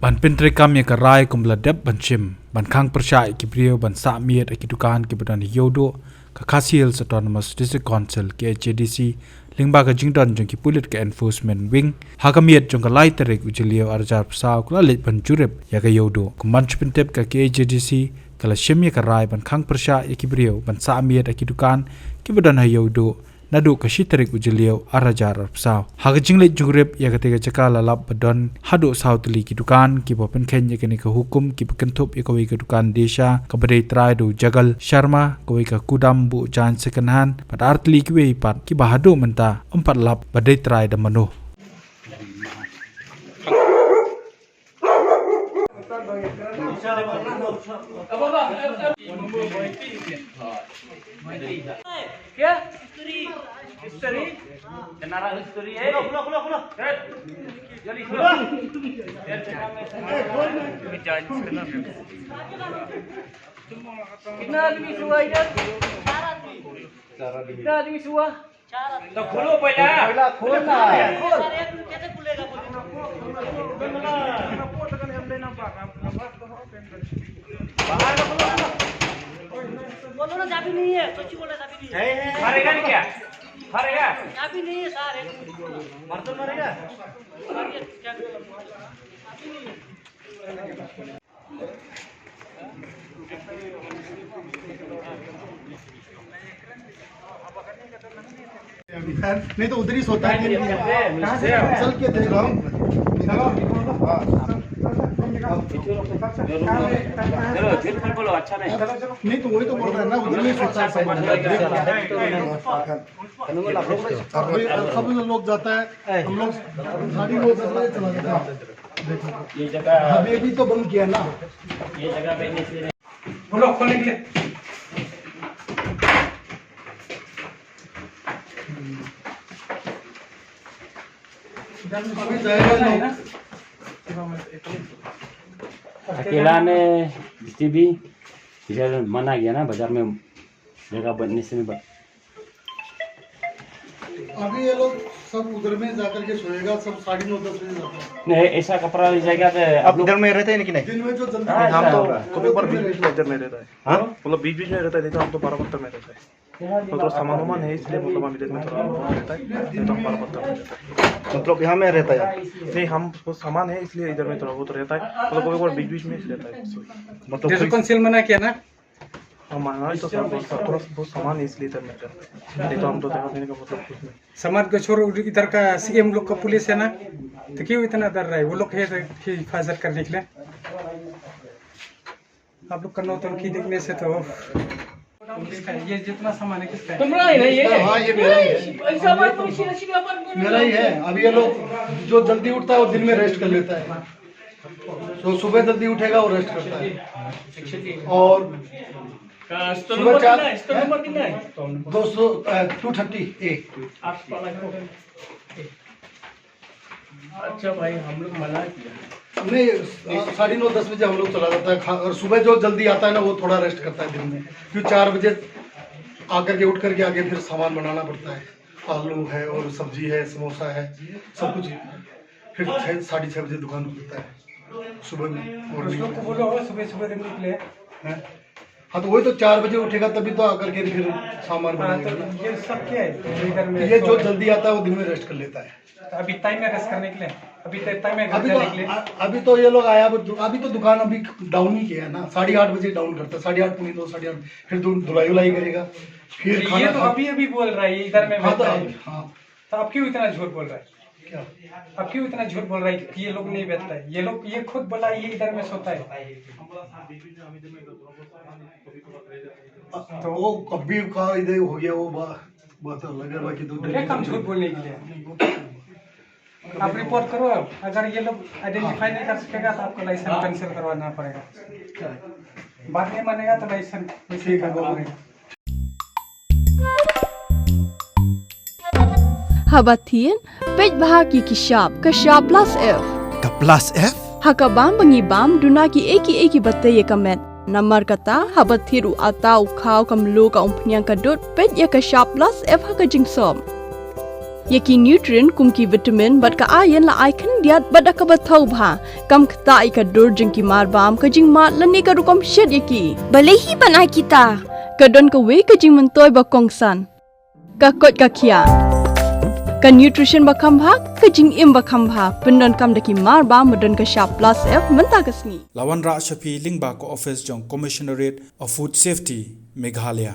บันเป็นตรีกรรมอย่างกระไรกุมละเด็บบันชิมบันข้างประชาอิกิเปรียวบันสามีดอิกิดุการกิบดันฮิโยโดกับคาซิลสตอนมัสดิสคอนเซลกับ JDC ลิงบากจิงดอนจงกิปุลิตกับ enforcement wing หากมีดจงกับไล่ตริกอุจเลียวอาร์จาร์สาวกุลลิตบันจุริบยากโยโดกุมบันชุเป็นเต็บกับ JDC กับละชิมอย่างกระไรบันข้างประชาอิกิเปรียวบันสามีดอิกิดุการกิบดันฮิโยโดนาดูกชิตริกอุจเลียวอาราจาร์สาวหากจิงเล็กจุกเร็บยากเตกจักรลาลับบดอนฮัดูสาวตุลีกิดุการกิบเป็นเข็นยากนิกหุกุมกิบกันทุบยากวิกิดุการเดชากับเรตรายดูจักรชาร์มากับวิกคูดัมบุจานเซกันฮันปัดอาร์ตลีกิเวปัดกิบฮัดูมันตาปัดลับบัดเรตรายดมโนक्या history genre history है खुलो जल्दी खुलो कितना आदमी हुआ इधर कितना आदमी हुआ तो खोलो पहला खोलना है कैसे खुलेगा बोलो ना चाबी नहीं है सच्ची बोला चाबी नहीं है मारेगा नहीं क्या मारेगा चाबी नहीं है सर मार तो मारेगा चाबी नहीं है नहीं तो उधर ही सोता है चल के देख रहा हूँ चलो झूठ बोलो अच्छा नहीं तो वही तो बोल रहा है ना उधर में सोता है सब लोग जाता है हम लोग 9:30 बजे चला जाता है ये जगह अभी भी तो बंद किया ना ये जगह पे नहीं बोलो खोलेंगे अभी जाएगा नहीं ना अकेला ने भी इधर मना किया ना बाजार में जगह बनने से नहीं अभी ये लोग सब उधर में जाकर के सोएगा सब 9:30 बजे जाता है नहीं ऐसा कपड़ा जाएगा तो आप इधर में रहते हैं कि नहीं? दिन में जो जल्दी हम तो कभी पर बीच बीच में इधर में रहता है हाँ मतलब बीच बीच में रहता है नहीं तो हम तो 12 पत्थर में रहता है तो थोड़ा सामान वामान है इसलिए मतलब हम इधर में थोड़ा रहता है नहीं तो हम 12 पत्थर में रहता है मतलब यहाँ में रहता है नहीं हम वो सामान है इसलिए इधर में थोड़ा बहुत रहता है मतलब कभी पर बीच बीच में रहता है मतलब जैसे कंसील मना किया ना हमारा तो थोड़ा बहुत सामान है इसलिए इधर में रहता है नहीं तो हम तो देखा देने का मतलब कुछ नहीं समाज को छोड़ो इधर का सीएम लोग का पुलिस है ना तो क्यों इतना डर रहा है वो लोग है हिफाजत करने के लिए आप लोग करना तो उनकी देखने से तो ये जितना सामान है किसका है तुम्हारा है ना ये हाँ ये मेरा ही है सामान तो मेरा ही है अब ये लोग जो जल्दी उठता है वो दिन में रेस्ट कर लेता है तो सुबह जल्दी उठेगा वो रेस्ट करता है और सुबह 230 अच्छा भाई हम लोग मना किया नहीं 9:30-10 बजे हम लोग चला जाता है और सुबह जो जल्दी आता है ना वो थोड़ा रेस्ट करता है दिन में क्यों 4 बजे आकर के उठ करके आगे फिर सामान बनाना पड़ता है आलू है और सब्जी है समोसा है सब कुछ फिर 6:30 बजे दुकान खुलता है सुबह में सुबह निकले हाँ तो वही तो 4 बजे उठेगा तभी तो आकर के फिर सामान बनाएगा ना ये सब क्या है इधर में ये जो जल्दी आता है वो दिन में रेस्ट कर लेता है अभी टाइम में रेस्ट करने के लिए अभी टाइम में घर जाने के लिए अभी तो ये लोग आया अभी तो दुकान अभी डाउन ही किया है ना 8:30 बजे डाउन करता है 8:30 पुनी 8:30 फिर धुलाई उलाई करेगा फिर ये खाना तो अभी बोल रहा है इधर में हाँ बैठा है हाँ तो आप क्यों इतना झूठ बोल रहा है क्या अब क्यों इतना झूठ बोल रहा है कि ये लोग नहीं बेचता है ये खुद बोला ये इधर में सोता है तो वो कभी का इधर हो गया वो बात अलग है बाकी तो क्या काम झूठ बोलने के लिए आप रिपोर्ट करो अगर ये लोग आइडेंटिफाई नहीं कर सकेगा तो आपको लाइसेंस कैंसिल करवाना पड़ेगा बात नहीं मानेगा तो लाइसेंस वैसे ही करवाना पड़ेगा Habatin, pej bahagi kishap, kashap plus F. Ka plus F? Hakabam bangibam dunaki eki bataye kamet. Namar kata habathiru atau khau kamlu ka umpnyang kadut pej ya kashap plus F hakajingsom. ये की nutrient कुम की vitamin but का ion ला icon दियात बड़ा का बथौ भा कम खता इका डोर जिंग की मार बाम का जिंग मार लने का रुकम शेड ये की भले ही बना kita का डन का वे का जिंग मंतोय बकोंग सान का कोट का किया का न्यूट्रिशन बखम भा का जिंग इम बखम भा पिंडन कम दकी मार बाम मदन का शाप प्लस एफ मंता कसनी Lawan Ra Shafi Lingba ko office jong Commissionerate of Food Safety Meghalaya